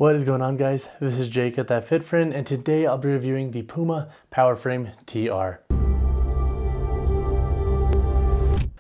What is going on, guys? This is Jake at That Fit Friend, and today I'll be reviewing the PUMA PWRFRAME TR.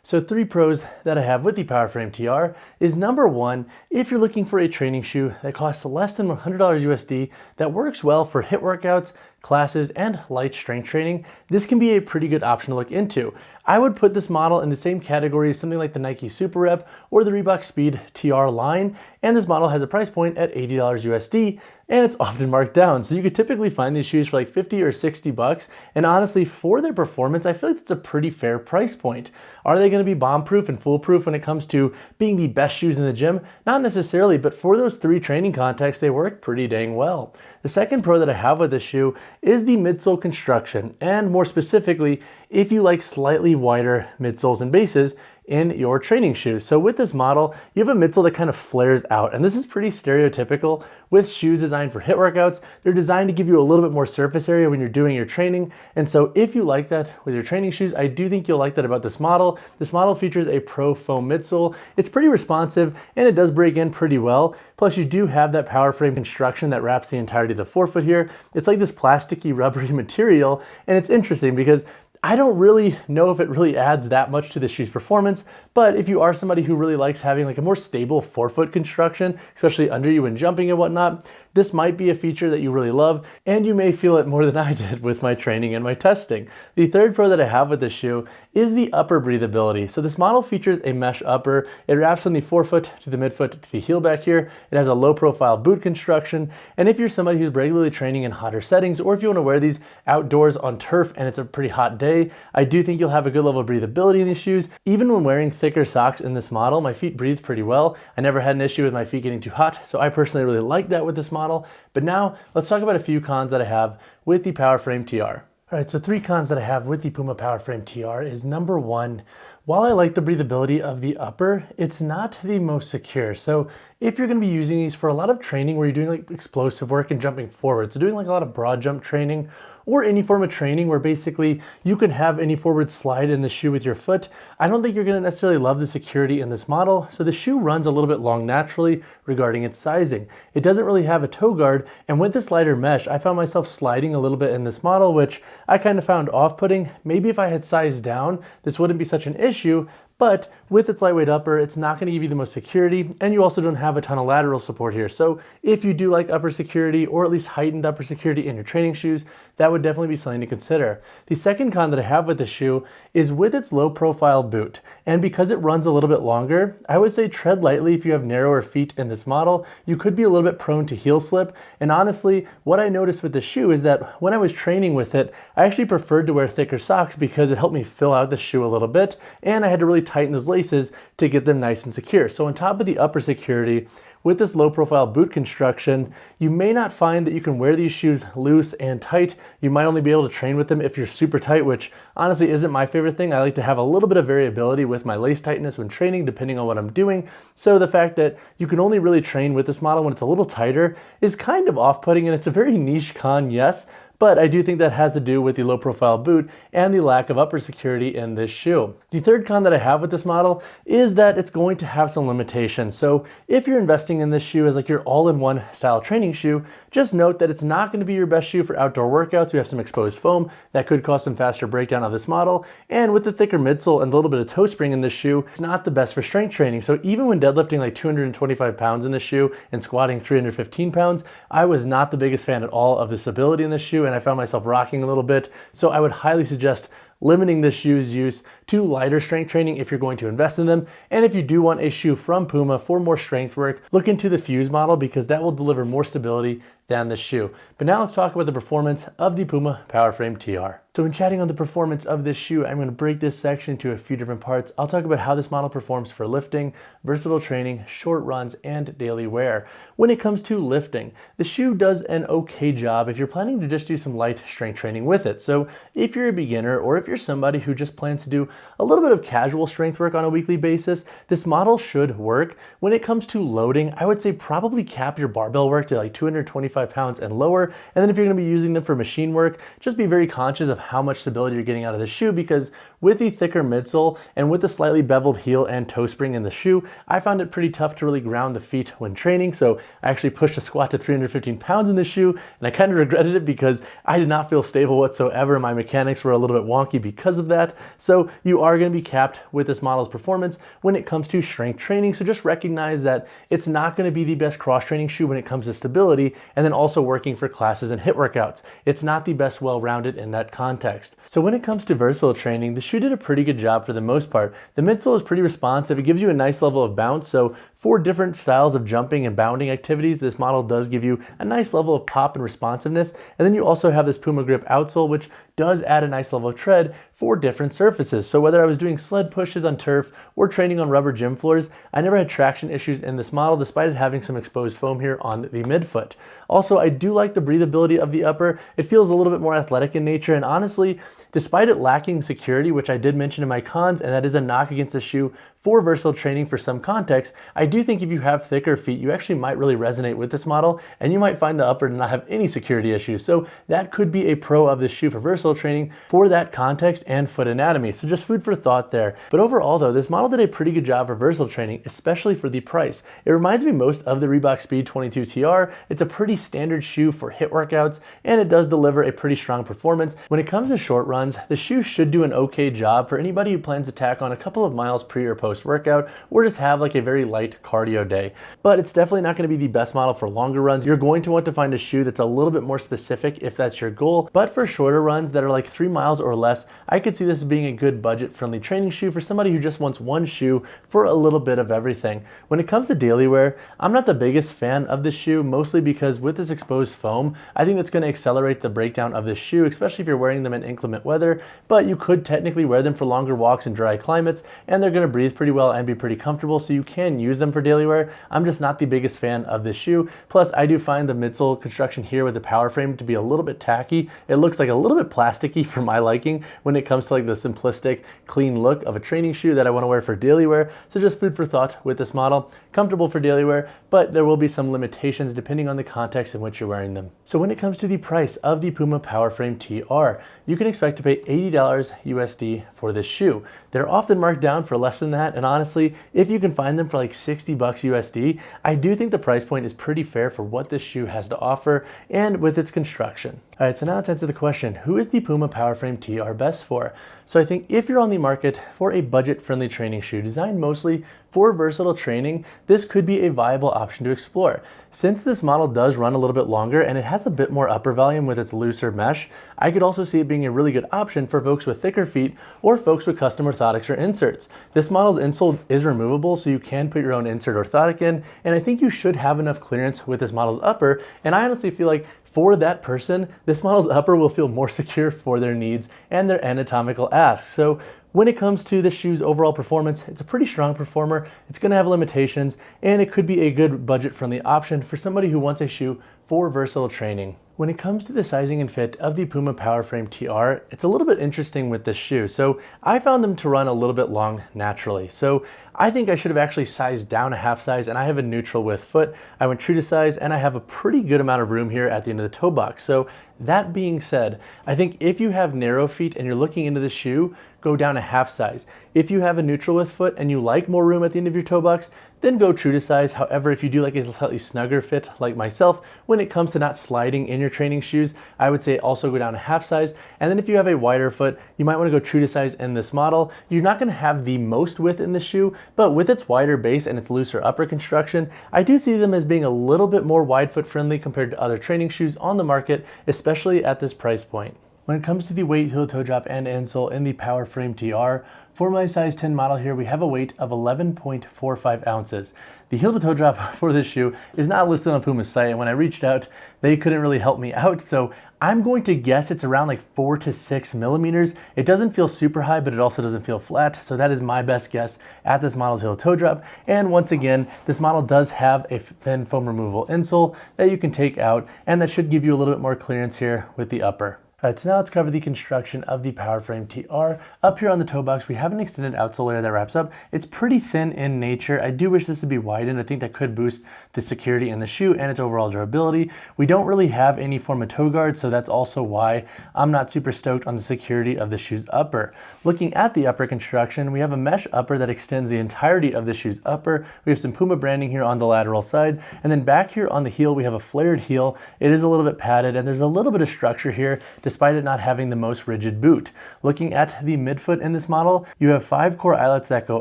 So 3 pros that I have with the PWRFRAME TR is number 1, if you're looking for a training shoe that costs less than $100 USD that works well for HIIT workouts, classes, and light strength training, this can be a pretty good option to look into. I would put this model in the same category as something like the Nike SuperRep or the Reebok Speed TR line, and this model has a price point at $80 USD, and it's often marked down. So you could typically find these shoes for like 50 or 60 bucks, and honestly, for their performance, I feel like that's a pretty fair price point. Are they gonna be bomb-proof and foolproof when it comes to being the best shoes in the gym? Not necessarily, but for those 3 training contexts, they work pretty dang well. The second pro that I have with this shoe is the midsole construction, and more specifically, if you like slightly wider midsoles and bases in your training shoes. So with this model, you have a midsole that kind of flares out, and this is pretty stereotypical with shoes designed for HIIT workouts. They're designed to give you a little bit more surface area when you're doing your training, and so if you like that with your training shoes, I do think you'll like that about this model. This model features a Pro Foam midsole. It's pretty responsive, and it does break in pretty well. Plus, you do have that PWRFRAME construction that wraps the entirety of the forefoot here. It's like this plasticky, rubbery material, and it's interesting because I don't really know if it really adds that much to the shoe's performance, but if you are somebody who really likes having like a more stable forefoot construction, especially under you when jumping and whatnot, this might be a feature that you really love, and you may feel it more than I did with my training and my testing. The third pro that I have with this shoe is the upper breathability. So this model features a mesh upper. It wraps from the forefoot to the midfoot to the heel back here. It has a low profile boot construction, and if you're somebody who's regularly training in hotter settings, or if you want to wear these outdoors on turf and it's a pretty hot day, I do think you'll have a good level of breathability in these shoes. Even when wearing thicker socks in this model, my feet breathe pretty well. I never had an issue with my feet getting too hot, so I personally really like that with this model. But now let's talk about a few cons that I have with the PWRFRAME TR. All right, so 3 cons that I have with the PUMA PWRFRAME TR is number 1, while I like the breathability of the upper, it's not the most secure. So if you're gonna be using these for a lot of training where you're doing like explosive work and jumping forward, so doing like a lot of broad jump training or any form of training where basically you can have any forward slide in the shoe with your foot, I don't think you're gonna necessarily love the security in this model. So the shoe runs a little bit long naturally regarding its sizing. It doesn't really have a toe guard, and with this lighter mesh, I found myself sliding a little bit in this model, which I kind of found off-putting. Maybe if I had sized down, this wouldn't be such an issue, but with its lightweight upper, it's not gonna give you the most security, and you also don't have a ton of lateral support here. So if you do like upper security, or at least heightened upper security in your training shoes, that would definitely be something to consider. The second con that I have with the shoe is with its low profile boot. And because it runs a little bit longer, I would say tread lightly if you have narrower feet in this model. You could be a little bit prone to heel slip. And honestly, what I noticed with the shoe is that when I was training with it, I actually preferred to wear thicker socks because it helped me fill out the shoe a little bit. And I had to really tighten those laces to get them nice and secure. So on top of the upper security, with this low profile boot construction, you may not find that you can wear these shoes loose and tight. You might only be able to train with them if you're super tight, which honestly isn't my favorite thing. I like to have a little bit of variability with my lace tightness when training, depending on what I'm doing. So the fact that you can only really train with this model when it's a little tighter is kind of off-putting, and it's a very niche con, yes, but I do think that has to do with the low profile boot and the lack of upper security in this shoe. The third con that I have with this model is that it's going to have some limitations. So if you're investing in this shoe as like your all-in-one style training shoe, just note that it's not going to be your best shoe for outdoor workouts. We have some exposed foam that could cause some faster breakdown of this model. And with the thicker midsole and a little bit of toe spring in this shoe, it's not the best for strength training. So even when deadlifting like 225 pounds in this shoe and squatting 315 pounds, I was not the biggest fan at all of the stability in this shoe, and I found myself rocking a little bit. So I would highly suggest limiting this shoe's use to lighter strength training if you're going to invest in them. And if you do want a shoe from Puma for more strength work, look into the Fuse model because that will deliver more stability than the shoe. But now let's talk about the performance of the PUMA PWRFRAME TR. So when chatting on the performance of this shoe, I'm going to break this section into a few different parts. I'll talk about how this model performs for lifting, versatile training, short runs, and daily wear. When it comes to lifting, the shoe does an okay job if you're planning to just do some light strength training with it. So if you're a beginner, or if you're somebody who just plans to do a little bit of casual strength work on a weekly basis, this model should work. When it comes to loading, I would say probably cap your barbell work to like 225 145 pounds and lower. And then if you're gonna be using them for machine work, just be very conscious of how much stability you're getting out of the shoe, because with the thicker midsole and with the slightly beveled heel and toe spring in the shoe, I found it pretty tough to really ground the feet when training. So I actually pushed a squat to 315 pounds in the shoe, and I kind of regretted it because I did not feel stable whatsoever. My mechanics were a little bit wonky because of that. So you are going to be capped with this model's performance when it comes to strength training. So just recognize that it's not going to be the best cross training shoe when it comes to stability, and then also working for classes and HIIT workouts. It's not the best well-rounded in that context. So when it comes to versatile training, the shoe did a pretty good job for the most part. The midsole is pretty responsive. It gives you a nice level of bounce. So for different styles of jumping and bounding activities, this model does give you a nice level of pop and responsiveness. And then you also have this PUMA grip outsole, which does add a nice level of tread for different surfaces. So whether I was doing sled pushes on turf or training on rubber gym floors, I never had traction issues in this model, despite it having some exposed foam here on the midfoot. Also, I do like the breathability of the upper. It feels a little bit more athletic in nature, and honestly, despite it lacking security, which I did mention in my cons, and that is a knock against the shoe for versatile training for some context, I do think if you have thicker feet, you actually might really resonate with this model, and you might find the upper to not have any security issues. So that could be a pro of this shoe for versatile training for that context and foot anatomy. So just food for thought there. But overall though, this model did a pretty good job for versatile training, especially for the price. It reminds me most of the Reebok Speed 22 TR. It's a pretty standard shoe for HIIT workouts, and it does deliver a pretty strong performance. When it comes to short runs, the shoe should do an okay job for anybody who plans to tack on a couple of miles pre or post workout, or just have like a very light cardio day. But it's definitely not going to be the best model for longer runs. You're going to want to find a shoe that's a little bit more specific if that's your goal. But for shorter runs that are like 3 miles or less, I could see this as being a good budget friendly training shoe for somebody who just wants one shoe for a little bit of everything. When it comes to daily wear, I'm not the biggest fan of this shoe, mostly because with this exposed foam, I think that's going to accelerate the breakdown of this shoe, especially if you're wearing them in inclement weather. But you could technically wear them for longer walks in dry climates, and they're going to breathe pretty well and be pretty comfortable, so you can use them for daily wear. I'm just not the biggest fan of this shoe. Plus, I do find the midsole construction here with the power frame to be a little bit tacky. It looks like a little bit plasticky for my liking when it comes to like the simplistic, clean look of a training shoe that I want to wear for daily wear. So just food for thought with this model. Comfortable for daily wear, but there will be some limitations depending on the context in which you're wearing them. So when it comes to the price of the PUMA PWRFRAME TR, you can expect to pay $80 USD for this shoe. They're often marked down for less than that, and honestly, if you can find them for like 60 bucks USD, I do think the price point is pretty fair for what this shoe has to offer and with its construction. All right, so now let's answer the question, who is the PUMA PWRFRAME TR best for? So I think if you're on the market for a budget-friendly training shoe designed mostly for versatile training, this could be a viable option to explore. Since this model does run a little bit longer and it has a bit more upper volume with its looser mesh, I could also see it being a really good option for folks with thicker feet or folks with custom orthotics or inserts. This model's insole is removable, so you can put your own insert orthotic in, and I think you should have enough clearance with this model's upper, and I honestly feel like for that person, this model's upper will feel more secure for their needs and their anatomical asks. So when it comes to the shoe's overall performance, it's a pretty strong performer. It's going to have limitations, and it could be a good budget-friendly option for somebody who wants a shoe for versatile training. When it comes to the sizing and fit of the PUMA PWRFRAME TR, it's a little bit interesting with this shoe. So I found them to run a little bit long naturally. So I think I should have actually sized down a half size, and I have a neutral width foot. I went true to size, and I have a pretty good amount of room here at the end of the toe box. So that being said, I think if you have narrow feet and you're looking into the shoe, go down a half size. If you have a neutral width foot and you like more room at the end of your toe box, then go true to size. However, if you do like a slightly snugger fit like myself, when it comes to not sliding in your training shoes, I would say also go down a half size. And then if you have a wider foot, you might want to go true to size in this model. You're not going to have the most width in the shoe, but with its wider base and its looser upper construction, I do see them as being a little bit more wide foot friendly compared to other training shoes on the market, especially at this price point. When it comes to the weight, heel to toe drop, and insole in the PWRFRAME TR, for my size 10 model here, we have a weight of 11.45 ounces. The heel to toe drop for this shoe is not listed on Puma's site, and when I reached out, they couldn't really help me out, so I'm going to guess it's around like 4 to 6 millimeters. It doesn't feel super high, but it also doesn't feel flat, so that is my best guess at this model's heel to toe drop. And once again, this model does have a thin foam removable insole that you can take out, and that should give you a little bit more clearance here with the upper. All right, so now let's cover the construction of the PWRFRAME TR. Up here on the toe box, we have an extended outsole layer that wraps up. It's pretty thin in nature. I do wish this would be widened. I think that could boost the security in the shoe and its overall durability. We don't really have any form of toe guard, so that's also why I'm not super stoked on the security of the shoe's upper. Looking at the upper construction, we have a mesh upper that extends the entirety of the shoe's upper. We have some PUMA branding here on the lateral side, and then back here on the heel we have a flared heel. It is a little bit padded and there's a little bit of structure here despite it not having the most rigid boot. Looking at the midfoot in this model, you have 5 core eyelets that go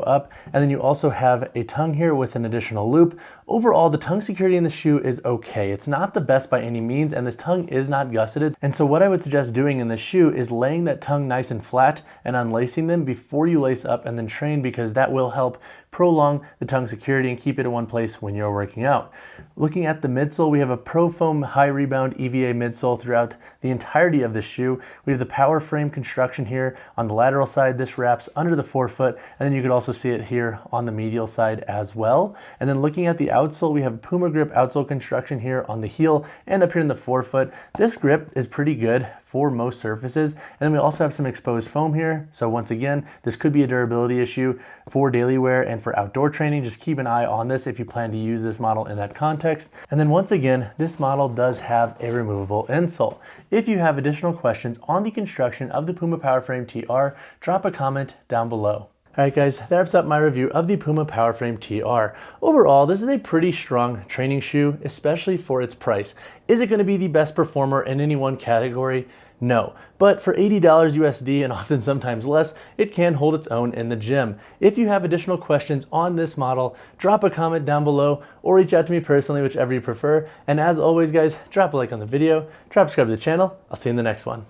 up, and then you also have a tongue here with an additional loop. Overall, the tongue security in the shoe is okay. It's not the best by any means, and this tongue is not gusseted. And so what I would suggest doing in the shoe is laying that tongue nice and flat and unlacing them before you lace up and then train, because that will help prolong the tongue security and keep it in one place when you're working out. Looking at the midsole, we have a Pro Foam high rebound EVA midsole throughout the entirety of the shoe. We have the power frame construction here on the lateral side. This wraps under the forefoot, and then you could also see it here on the medial side as well. And then looking at the outsole, we have Puma grip outsole construction here on the heel and up here in the forefoot. This grip is pretty good for most surfaces. And then we also have some exposed foam here. So once again, this could be a durability issue for daily wear and for outdoor training. Just keep an eye on this if you plan to use this model in that context. And then once again, this model does have a removable insole. If you have additional questions on the construction of the PUMA PWRFRAME TR, drop a comment down below. Alright guys, that wraps up my review of the PUMA PWRFRAME TR. Overall, this is a pretty strong training shoe, especially for its price. Is it going to be the best performer in any one category? No, but for $80 USD and often sometimes less, it can hold its own in the gym. If you have additional questions on this model, drop a comment down below or reach out to me personally, whichever you prefer. And as always guys, drop a like on the video, subscribe to the channel. I'll see you in the next one.